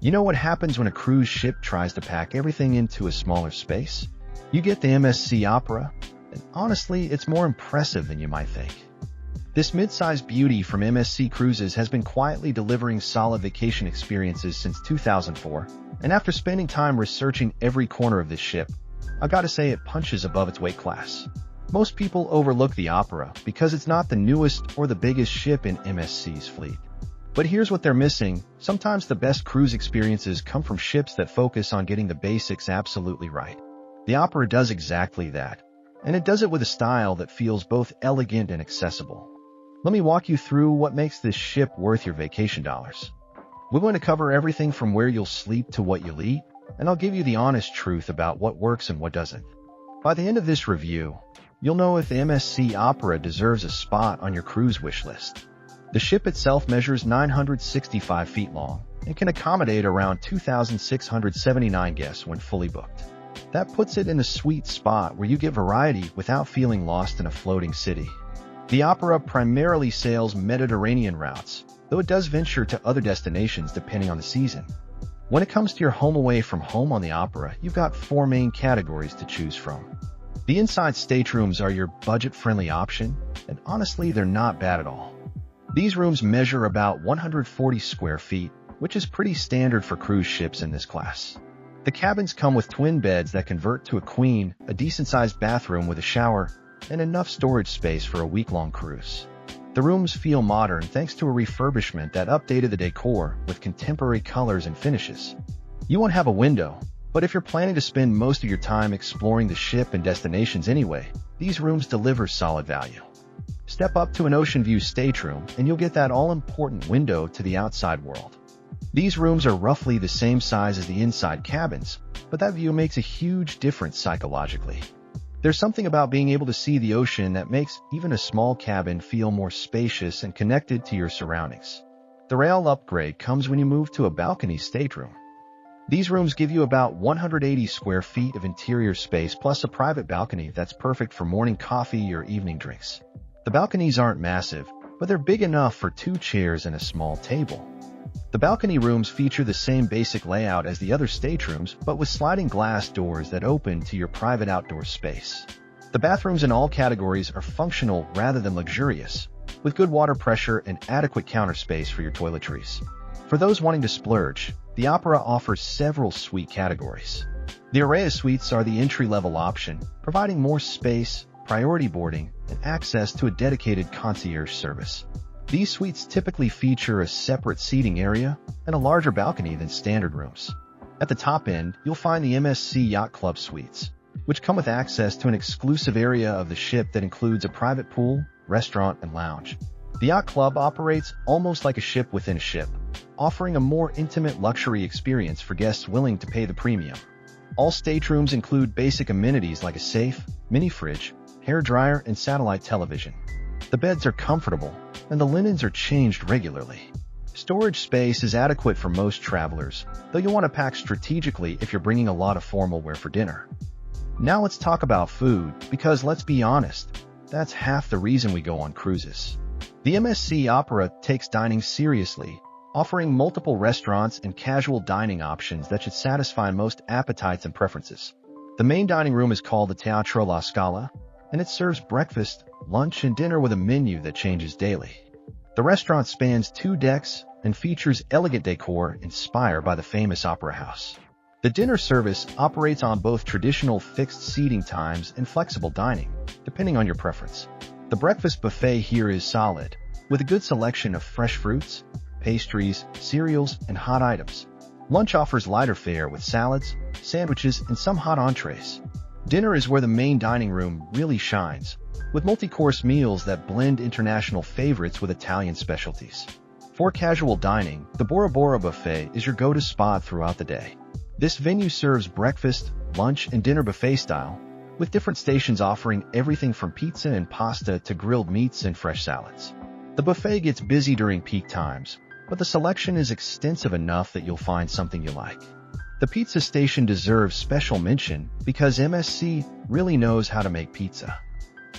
You know what happens when a cruise ship tries to pack everything into a smaller space? You get the MSC Opera, and honestly, it's more impressive than you might think. This mid-sized beauty from MSC Cruises has been quietly delivering solid vacation experiences since 2004, and after spending time researching every corner of this ship, I gotta say it punches above its weight class. Most people overlook the Opera because it's not the newest or the biggest ship in MSC's fleet. But here's what they're missing. Sometimes the best cruise experiences come from ships that focus on getting the basics absolutely right. The Opera does exactly that, and it does it with a style that feels both elegant and accessible. Let me walk you through what makes this ship worth your vacation dollars. We're going to cover everything from where you'll sleep to what you'll eat, and I'll give you the honest truth about what works and what doesn't. By the end of this review, you'll know if the MSC Opera deserves a spot on your cruise wish list. The ship itself measures 965 feet long and can accommodate around 2,679 guests when fully booked. That puts it in a sweet spot where you get variety without feeling lost in a floating city. The Opera primarily sails Mediterranean routes, though it does venture to other destinations depending on the season. When it comes to your home away from home on the Opera, you've got four main categories to choose from. The inside staterooms are your budget-friendly option, and honestly, they're not bad at all. These rooms measure about 140 square feet, which is pretty standard for cruise ships in this class. The cabins come with twin beds that convert to a queen, a decent-sized bathroom with a shower, and enough storage space for a week-long cruise. The rooms feel modern thanks to a refurbishment that updated the decor with contemporary colors and finishes. You won't have a window, but if you're planning to spend most of your time exploring the ship and destinations anyway, these rooms deliver solid value. Step up to an ocean view stateroom and you'll get that all-important window to the outside world. These rooms are roughly the same size as the inside cabins, but that view makes a huge difference psychologically. There's something about being able to see the ocean that makes even a small cabin feel more spacious and connected to your surroundings. The rail upgrade comes when you move to a balcony stateroom. These rooms give you about 180 square feet of interior space plus a private balcony that's perfect for morning coffee or evening drinks. The balconies aren't massive, but they're big enough for 2 chairs and a small table. The balcony rooms feature the same basic layout as the other staterooms, but with sliding glass doors that open to your private outdoor space. The bathrooms in all categories are functional rather than luxurious, with good water pressure and adequate counter space for your toiletries. For those wanting to splurge, the Opera offers several suite categories. The Araya suites are the entry-level option, providing more space, priority boarding, and access to a dedicated concierge service. These suites typically feature a separate seating area and a larger balcony than standard rooms. At the top end, you'll find the MSC Yacht Club suites, which come with access to an exclusive area of the ship that includes a private pool, restaurant, and lounge. The Yacht Club operates almost like a ship within a ship, offering a more intimate luxury experience for guests willing to pay the premium. All staterooms include basic amenities like a safe, mini fridge, hair dryer, and satellite television. The beds are comfortable, and the linens are changed regularly. Storage space is adequate for most travelers, though you'll want to pack strategically if you're bringing a lot of formal wear for dinner. Now let's talk about food, because let's be honest, that's half the reason we go on cruises. The MSC Opera takes dining seriously, offering multiple restaurants and casual dining options that should satisfy most appetites and preferences. The main dining room is called the Teatro La Scala, and it serves breakfast, lunch, and dinner with a menu that changes daily. The restaurant spans 2 decks and features elegant decor inspired by the famous Opera House. The dinner service operates on both traditional fixed seating times and flexible dining, depending on your preference. The breakfast buffet here is solid, with a good selection of fresh fruits, pastries, cereals, and hot items. Lunch offers lighter fare with salads, sandwiches, and some hot entrees. Dinner is where the main dining room really shines, with multi-course meals that blend international favorites with Italian specialties. For casual dining, the Bora Bora buffet is your go-to spot throughout the day. This venue serves breakfast, lunch, and dinner buffet style, with different stations offering everything from pizza and pasta to grilled meats and fresh salads. The buffet gets busy during peak times, but the selection is extensive enough that you'll find something you like. The pizza station deserves special mention because MSC really knows how to make pizza.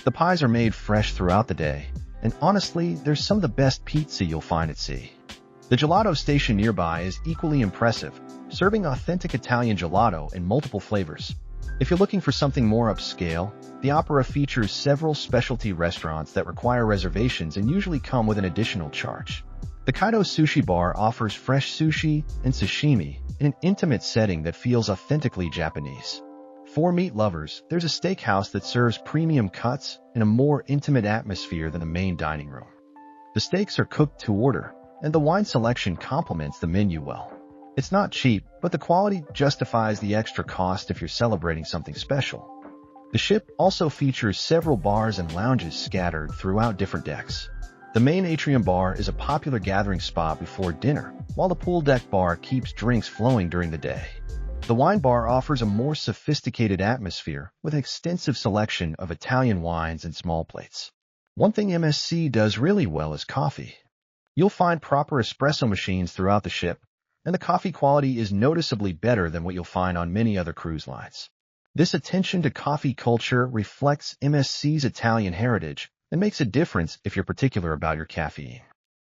The pies are made fresh throughout the day, and honestly, there's some of the best pizza you'll find at sea. The gelato station nearby is equally impressive, serving authentic Italian gelato in multiple flavors. If you're looking for something more upscale, the Opera features several specialty restaurants that require reservations and usually come with an additional charge. The Kaido Sushi Bar offers fresh sushi and sashimi in an intimate setting that feels authentically Japanese. For meat lovers, there's a steakhouse that serves premium cuts in a more intimate atmosphere than the main dining room. The steaks are cooked to order, and the wine selection complements the menu well. It's not cheap, but the quality justifies the extra cost if you're celebrating something special. The ship also features several bars and lounges scattered throughout different decks. The main atrium bar is a popular gathering spot before dinner, while the pool deck bar keeps drinks flowing during the day. The wine bar offers a more sophisticated atmosphere with an extensive selection of Italian wines and small plates. One thing MSC does really well is coffee. You'll find proper espresso machines throughout the ship, and the coffee quality is noticeably better than what you'll find on many other cruise lines. This attention to coffee culture reflects MSC's Italian heritage and makes a difference if you're particular about your caffeine.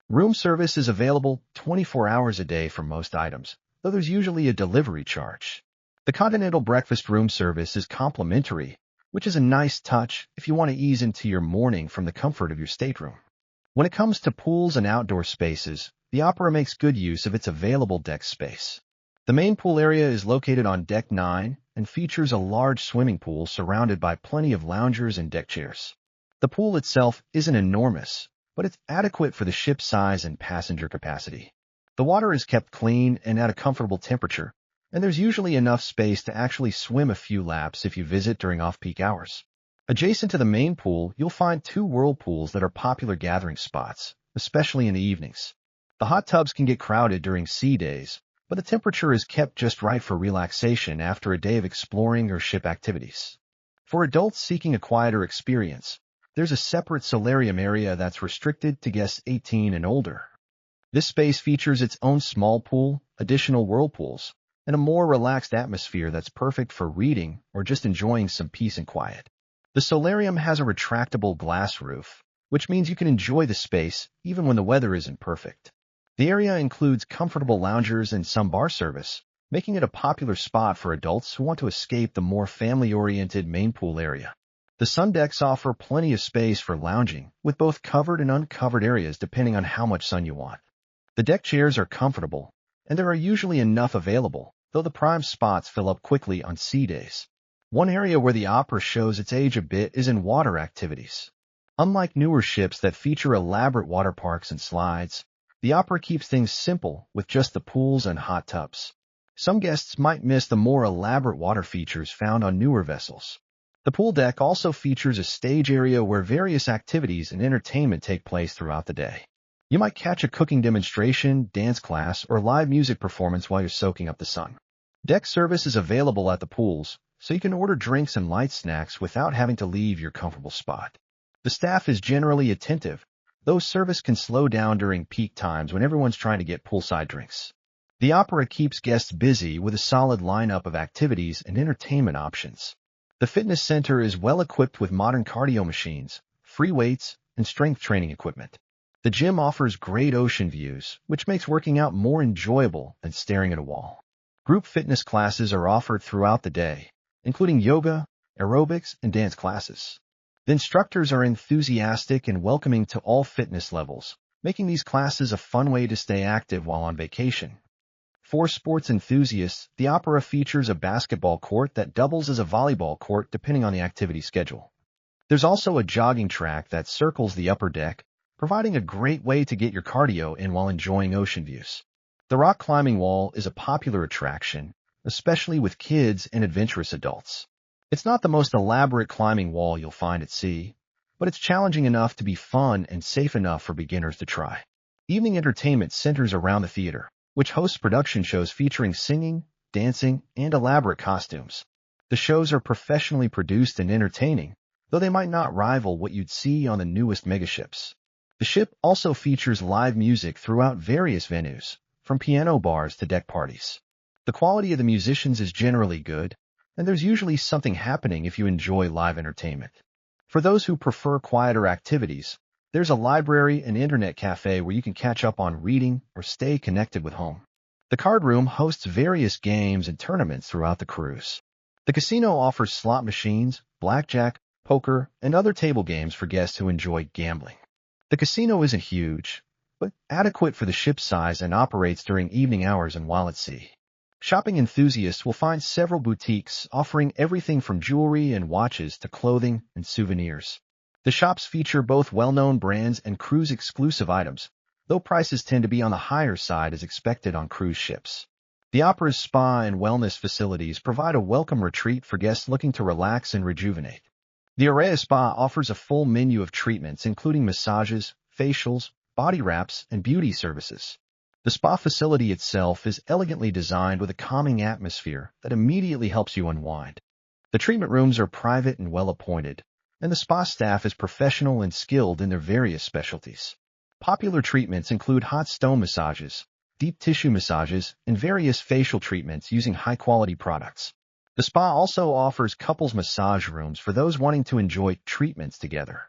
Room service is available 24 hours a day for most items, though there's usually a delivery charge. The continental breakfast room service is complimentary, which is a nice touch if you want to ease into your morning from the comfort of your stateroom. When it comes to pools and outdoor spaces, the Opera makes good use of its available deck space. The main pool area is located on Deck 9 and features a large swimming pool surrounded by plenty of loungers and deck chairs. The pool itself isn't enormous, but it's adequate for the ship's size and passenger capacity. The water is kept clean and at a comfortable temperature, and there's usually enough space to actually swim a few laps if you visit during off-peak hours. Adjacent to the main pool, you'll find two whirlpools that are popular gathering spots, especially in the evenings. The hot tubs can get crowded during sea days, but the temperature is kept just right for relaxation after a day of exploring or ship activities. For adults seeking a quieter experience, there's a separate solarium area that's restricted to guests 18 and older. This space features its own small pool, additional whirlpools, and a more relaxed atmosphere that's perfect for reading or just enjoying some peace and quiet. The solarium has a retractable glass roof, which means you can enjoy the space even when the weather isn't perfect. The area includes comfortable loungers and some bar service, making it a popular spot for adults who want to escape the more family-oriented main pool area. The sun decks offer plenty of space for lounging, with both covered and uncovered areas depending on how much sun you want. The deck chairs are comfortable, and there are usually enough available, though the prime spots fill up quickly on sea days. One area where the Opera shows its age a bit is in water activities. Unlike newer ships that feature elaborate water parks and slides, the Opera keeps things simple with just the pools and hot tubs. Some guests might miss the more elaborate water features found on newer vessels. The pool deck also features a stage area where various activities and entertainment take place throughout the day. You might catch a cooking demonstration, dance class, or live music performance while you're soaking up the sun. Deck service is available at the pools, so you can order drinks and light snacks without having to leave your comfortable spot. The staff is generally attentive, though service can slow down during peak times when everyone's trying to get poolside drinks. The Opera keeps guests busy with a solid lineup of activities and entertainment options. The fitness center is well equipped with modern cardio machines, free weights, and strength training equipment. The gym offers great ocean views, which makes working out more enjoyable than staring at a wall. Group fitness classes are offered throughout the day, including yoga, aerobics, and dance classes. The instructors are enthusiastic and welcoming to all fitness levels, making these classes a fun way to stay active while on vacation. For sports enthusiasts, the Opera features a basketball court that doubles as a volleyball court depending on the activity schedule. There's also a jogging track that circles the upper deck, providing a great way to get your cardio in while enjoying ocean views. The rock climbing wall is a popular attraction, especially with kids and adventurous adults. It's not the most elaborate climbing wall you'll find at sea, but it's challenging enough to be fun and safe enough for beginners to try. Evening entertainment centers around the theater, which hosts production shows featuring singing, dancing, and elaborate costumes. The shows are professionally produced and entertaining, though they might not rival what you'd see on the newest megaships. The ship also features live music throughout various venues, from piano bars to deck parties. The quality of the musicians is generally good, and there's usually something happening if you enjoy live entertainment. For those who prefer quieter activities, There's a library and internet cafe where you can catch up on reading or stay connected with home. The card room hosts various games and tournaments throughout the cruise. The casino offers slot machines, blackjack, poker, and other table games for guests who enjoy gambling. The casino isn't huge, but adequate for the ship's size and operates during evening hours and while at sea. Shopping enthusiasts will find several boutiques offering everything from jewelry and watches to clothing and souvenirs. The shops feature both well-known brands and cruise-exclusive items, though prices tend to be on the higher side as expected on cruise ships. The Opera's spa and wellness facilities provide a welcome retreat for guests looking to relax and rejuvenate. The Area Spa offers a full menu of treatments including massages, facials, body wraps, and beauty services. The spa facility itself is elegantly designed with a calming atmosphere that immediately helps you unwind. The treatment rooms are private and well-appointed, and the spa staff is professional and skilled in their various specialties. Popular treatments include hot stone massages, deep tissue massages, and various facial treatments using high-quality products. The spa also offers couples massage rooms for those wanting to enjoy treatments together.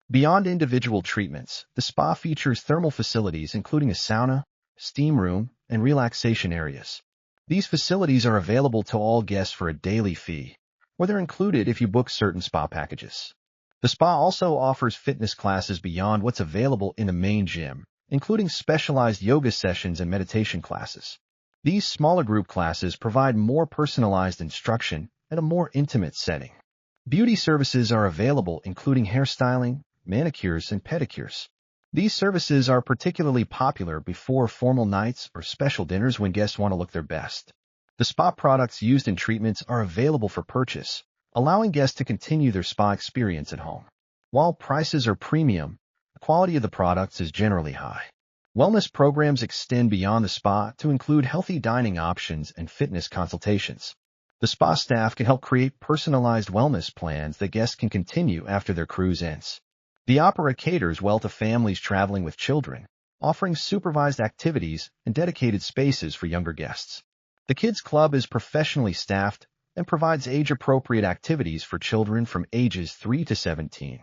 Beyond individual treatments, the spa features thermal facilities including a sauna, steam room, and relaxation areas. These facilities are available to all guests for a daily fee, or they're included if you book certain spa packages. The spa also offers fitness classes beyond what's available in the main gym, including specialized yoga sessions and meditation classes. These smaller group classes provide more personalized instruction and a more intimate setting. Beauty services are available including hairstyling, manicures, and pedicures. These services are particularly popular before formal nights or special dinners when guests want to look their best. The spa products used in treatments are available for purchase, allowing guests to continue their spa experience at home. While prices are premium, the quality of the products is generally high. Wellness programs extend beyond the spa to include healthy dining options and fitness consultations. The spa staff can help create personalized wellness plans that guests can continue after their cruise ends. The Opera caters well to families traveling with children, offering supervised activities and dedicated spaces for younger guests. The Kids Club is professionally staffed and provides age-appropriate activities for children from ages 3 to 17.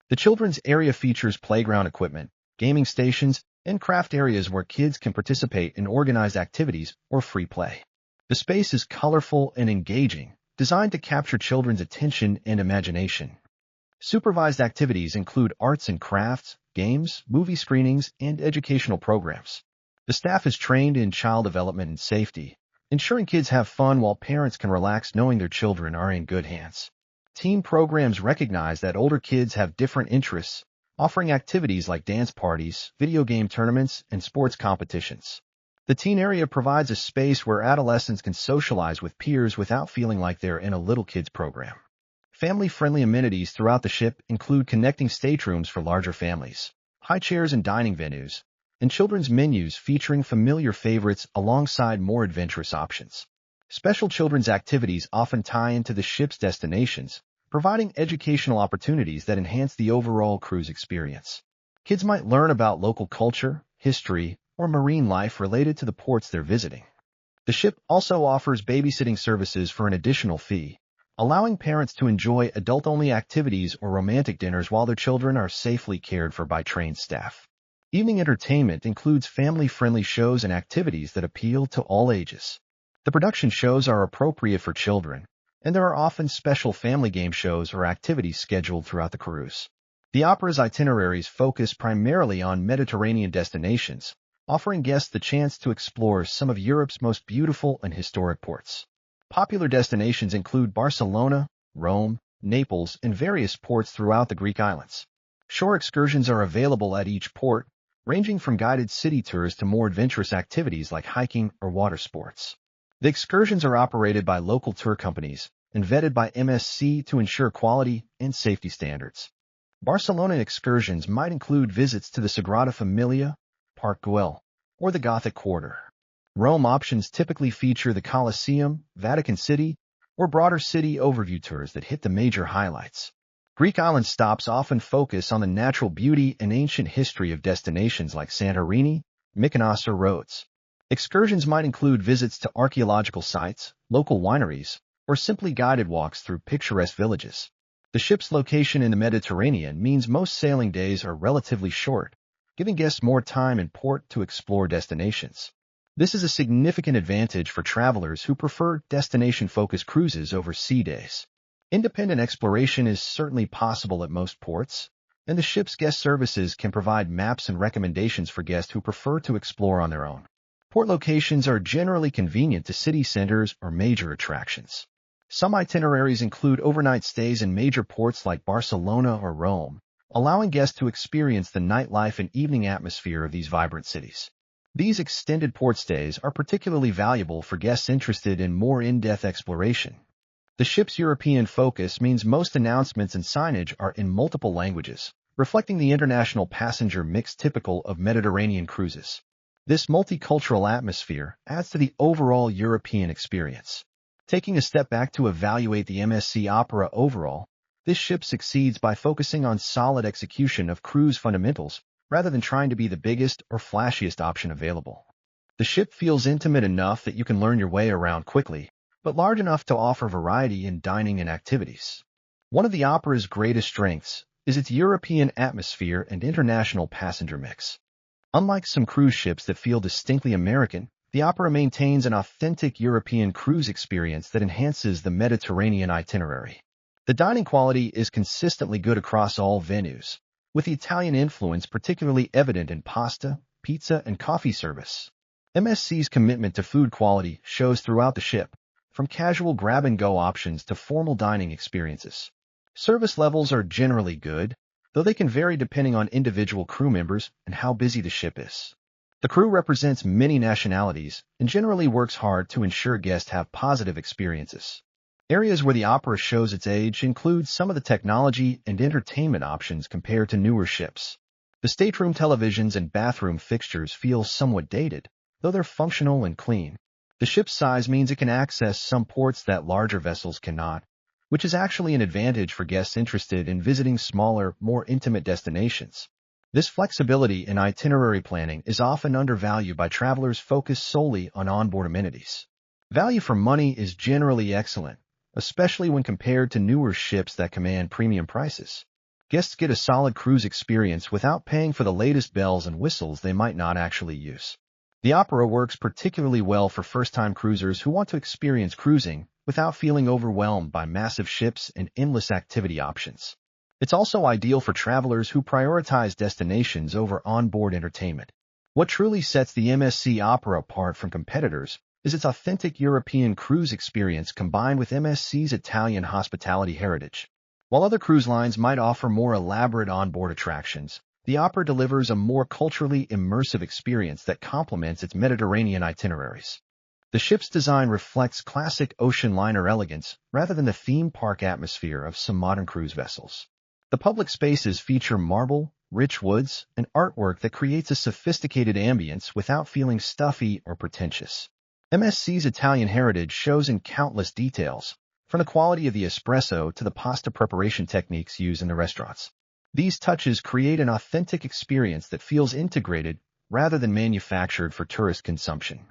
The children's area features playground equipment, gaming stations, and craft areas where kids can participate in organized activities or free play. The space is colorful and engaging, designed to capture children's attention and imagination. Supervised activities include arts and crafts, games, movie screenings, and educational programs. The staff is trained in child development and safety, ensuring kids have fun while parents can relax knowing their children are in good hands. Team programs recognize that older kids have different interests, offering activities like dance parties, video game tournaments, and sports competitions. The teen area provides a space where adolescents can socialize with peers without feeling like they're in a little kids program. Family-friendly amenities throughout the ship include connecting staterooms for larger families, high chairs and dining venues, and children's menus featuring familiar favorites alongside more adventurous options. Special children's activities often tie into the ship's destinations, providing educational opportunities that enhance the overall cruise experience. Kids might learn about local culture, history, or marine life related to the ports they're visiting. The ship also offers babysitting services for an additional fee, allowing parents to enjoy adult-only activities or romantic dinners while their children are safely cared for by trained staff. Evening entertainment includes family-friendly shows and activities that appeal to all ages. The production shows are appropriate for children, and there are often special family game shows or activities scheduled throughout the cruise. The Opera's itineraries focus primarily on Mediterranean destinations, offering guests the chance to explore some of Europe's most beautiful and historic ports. Popular destinations include Barcelona, Rome, Naples, and various ports throughout the Greek islands. Shore excursions are available at each port, ranging from guided city tours to more adventurous activities like hiking or water sports. The excursions are operated by local tour companies and vetted by MSC to ensure quality and safety standards. Barcelona excursions might include visits to the Sagrada Familia, Park Güell, or the Gothic Quarter. Rome options typically feature the Colosseum, Vatican City, or broader city overview tours that hit the major highlights. Greek island stops often focus on the natural beauty and ancient history of destinations like Santorini, Mykonos, or Rhodes. Excursions might include visits to archaeological sites, local wineries, or simply guided walks through picturesque villages. The ship's location in the Mediterranean means most sailing days are relatively short, giving guests more time in port to explore destinations. This is a significant advantage for travelers who prefer destination-focused cruises over sea days. Independent exploration is certainly possible at most ports, and the ship's guest services can provide maps and recommendations for guests who prefer to explore on their own. Port locations are generally convenient to city centers or major attractions. Some itineraries include overnight stays in major ports like Barcelona or Rome, allowing guests to experience the nightlife and evening atmosphere of these vibrant cities. These extended port stays are particularly valuable for guests interested in more in-depth exploration. The ship's European focus means most announcements and signage are in multiple languages, reflecting the international passenger mix typical of Mediterranean cruises. This multicultural atmosphere adds to the overall European experience. Taking a step back to evaluate the MSC Opera overall, this ship succeeds by focusing on solid execution of cruise fundamentals rather than trying to be the biggest or flashiest option available. The ship feels intimate enough that you can learn your way around quickly, but large enough to offer variety in dining and activities. One of the Opera's greatest strengths is its European atmosphere and international passenger mix. Unlike some cruise ships that feel distinctly American, the Opera maintains an authentic European cruise experience that enhances the Mediterranean itinerary. The dining quality is consistently good across all venues, with the Italian influence particularly evident in pasta, pizza, and coffee service. MSC's commitment to food quality shows throughout the ship, from casual grab-and-go options to formal dining experiences. Service levels are generally good, though they can vary depending on individual crew members and how busy the ship is. The crew represents many nationalities and generally works hard to ensure guests have positive experiences. Areas where the Opera shows its age include some of the technology and entertainment options compared to newer ships. The stateroom televisions and bathroom fixtures feel somewhat dated, though they're functional and clean. The ship's size means it can access some ports that larger vessels cannot, which is actually an advantage for guests interested in visiting smaller, more intimate destinations. This flexibility in itinerary planning is often undervalued by travelers focused solely on onboard amenities. Value for money is generally excellent, especially when compared to newer ships that command premium prices. Guests get a solid cruise experience without paying for the latest bells and whistles they might not actually use. The Opera works particularly well for first-time cruisers who want to experience cruising without feeling overwhelmed by massive ships and endless activity options. It's also ideal for travelers who prioritize destinations over onboard entertainment. What truly sets the MSC Opera apart from competitors is its authentic European cruise experience combined with MSC's Italian hospitality heritage. While other cruise lines might offer more elaborate onboard attractions, the Opera delivers a more culturally immersive experience that complements its Mediterranean itineraries. The ship's design reflects classic ocean liner elegance rather than the theme park atmosphere of some modern cruise vessels. The public spaces feature marble, rich woods, and artwork that creates a sophisticated ambience without feeling stuffy or pretentious. MSC's Italian heritage shows in countless details, from the quality of the espresso to the pasta preparation techniques used in the restaurants. These touches create an authentic experience that feels integrated rather than manufactured for tourist consumption.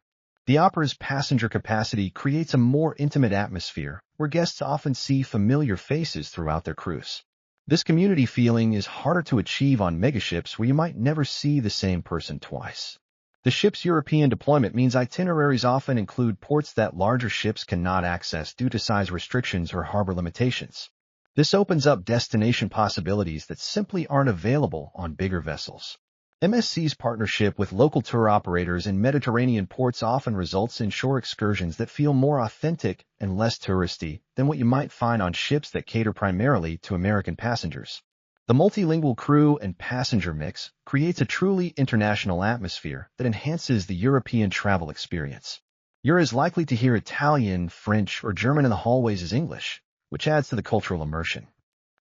The Opera's passenger capacity creates a more intimate atmosphere where guests often see familiar faces throughout their cruise. This community feeling is harder to achieve on megaships where you might never see the same person twice. The ship's European deployment means itineraries often include ports that larger ships cannot access due to size restrictions or harbor limitations. This opens up destination possibilities that simply aren't available on bigger vessels. MSC's partnership with local tour operators in Mediterranean ports often results in shore excursions that feel more authentic and less touristy than what you might find on ships that cater primarily to American passengers. The multilingual crew and passenger mix creates a truly international atmosphere that enhances the European travel experience. You're as likely to hear Italian, French, or German in the hallways as English, which adds to the cultural immersion.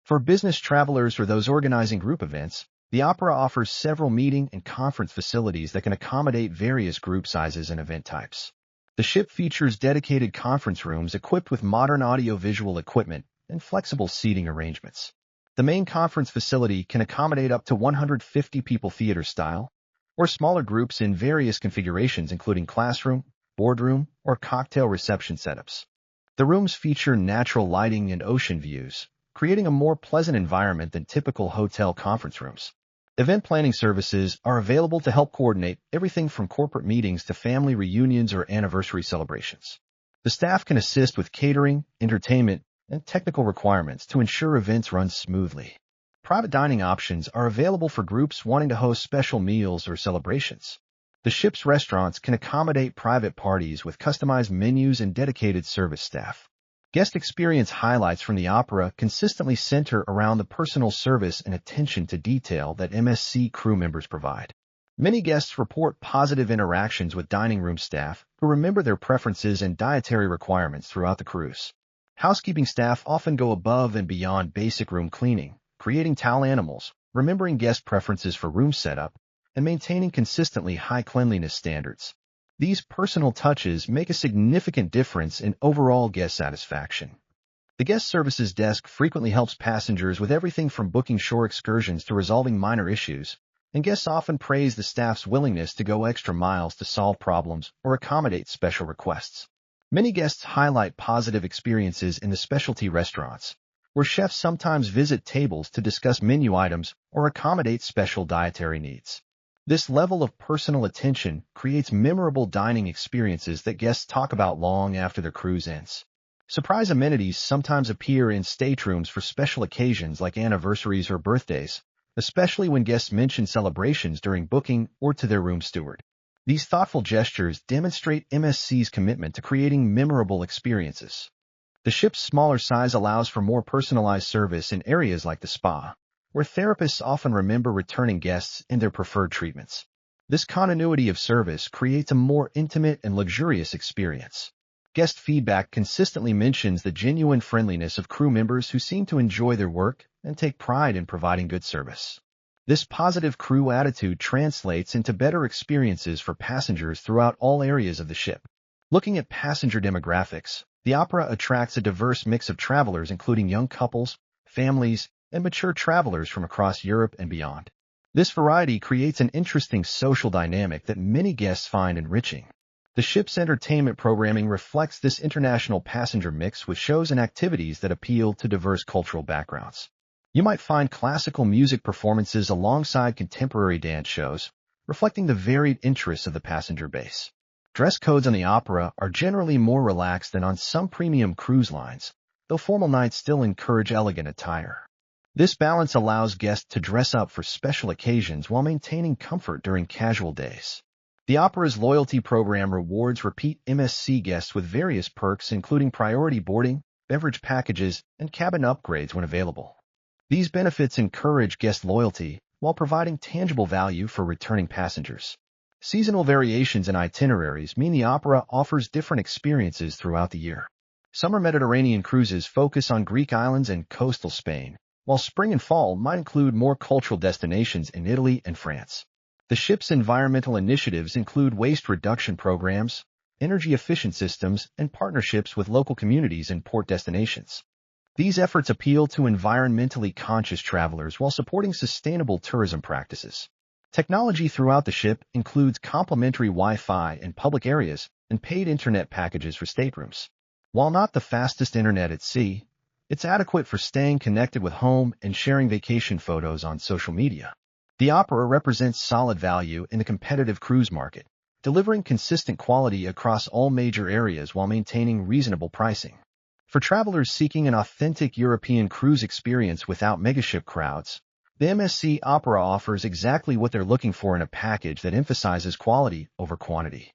For business travelers or those organizing group events, the Opera offers several meeting and conference facilities that can accommodate various group sizes and event types. The ship features dedicated conference rooms equipped with modern audio-visual equipment and flexible seating arrangements. The main conference facility can accommodate up to 150 people theater style, or smaller groups in various configurations including classroom, boardroom, or cocktail reception setups. The rooms feature natural lighting and ocean views, creating a more pleasant environment than typical hotel conference rooms. Event planning services are available to help coordinate everything from corporate meetings to family reunions or anniversary celebrations. The staff can assist with catering, entertainment, and technical requirements to ensure events run smoothly. Private dining options are available for groups wanting to host special meals or celebrations. The ship's restaurants can accommodate private parties with customized menus and dedicated service staff. Guest experience highlights from the opera consistently center around the personal service and attention to detail that MSC crew members provide. Many guests report positive interactions with dining room staff who remember their preferences and dietary requirements throughout the cruise. Housekeeping staff often go above and beyond basic room cleaning, creating towel animals, remembering guest preferences for room setup, and maintaining consistently high cleanliness standards. These personal touches make a significant difference in overall guest satisfaction. The guest services desk frequently helps passengers with everything from booking shore excursions to resolving minor issues, and guests often praise the staff's willingness to go extra miles to solve problems or accommodate special requests. Many guests highlight positive experiences in the specialty restaurants, where chefs sometimes visit tables to discuss menu items or accommodate special dietary needs. This level of personal attention creates memorable dining experiences that guests talk about long after their cruise ends. Surprise amenities sometimes appear in staterooms for special occasions like anniversaries or birthdays, especially when guests mention celebrations during booking or to their room steward. These thoughtful gestures demonstrate MSC's commitment to creating memorable experiences. The ship's smaller size allows for more personalized service in areas like the spa, where therapists often remember returning guests and their preferred treatments. This continuity of service creates a more intimate and luxurious experience. Guest feedback consistently mentions the genuine friendliness of crew members who seem to enjoy their work and take pride in providing good service. This positive crew attitude translates into better experiences for passengers throughout all areas of the ship. Looking at passenger demographics, the opera attracts a diverse mix of travelers including young couples, families, and mature travelers from across Europe and beyond. This variety creates an interesting social dynamic that many guests find enriching. The ship's entertainment programming reflects this international passenger mix with shows and activities that appeal to diverse cultural backgrounds. You might find classical music performances alongside contemporary dance shows, reflecting the varied interests of the passenger base. Dress codes on the opera are generally more relaxed than on some premium cruise lines, though formal nights still encourage elegant attire. This balance allows guests to dress up for special occasions while maintaining comfort during casual days. The opera's loyalty program rewards repeat MSC guests with various perks including priority boarding, beverage packages, and cabin upgrades when available. These benefits encourage guest loyalty while providing tangible value for returning passengers. Seasonal variations in itineraries mean the opera offers different experiences throughout the year. Summer Mediterranean cruises focus on Greek islands and coastal Spain, while spring and fall might include more cultural destinations in Italy and France. The ship's environmental initiatives include waste reduction programs, energy-efficient systems, and partnerships with local communities and port destinations. These efforts appeal to environmentally conscious travelers while supporting sustainable tourism practices. Technology throughout the ship includes complimentary Wi-Fi in public areas and paid internet packages for staterooms. While not the fastest internet at sea, it's adequate for staying connected with home and sharing vacation photos on social media. The opera represents solid value in the competitive cruise market, delivering consistent quality across all major areas while maintaining reasonable pricing. For travelers seeking an authentic European cruise experience without megaship crowds, the MSC Opera offers exactly what they're looking for in a package that emphasizes quality over quantity.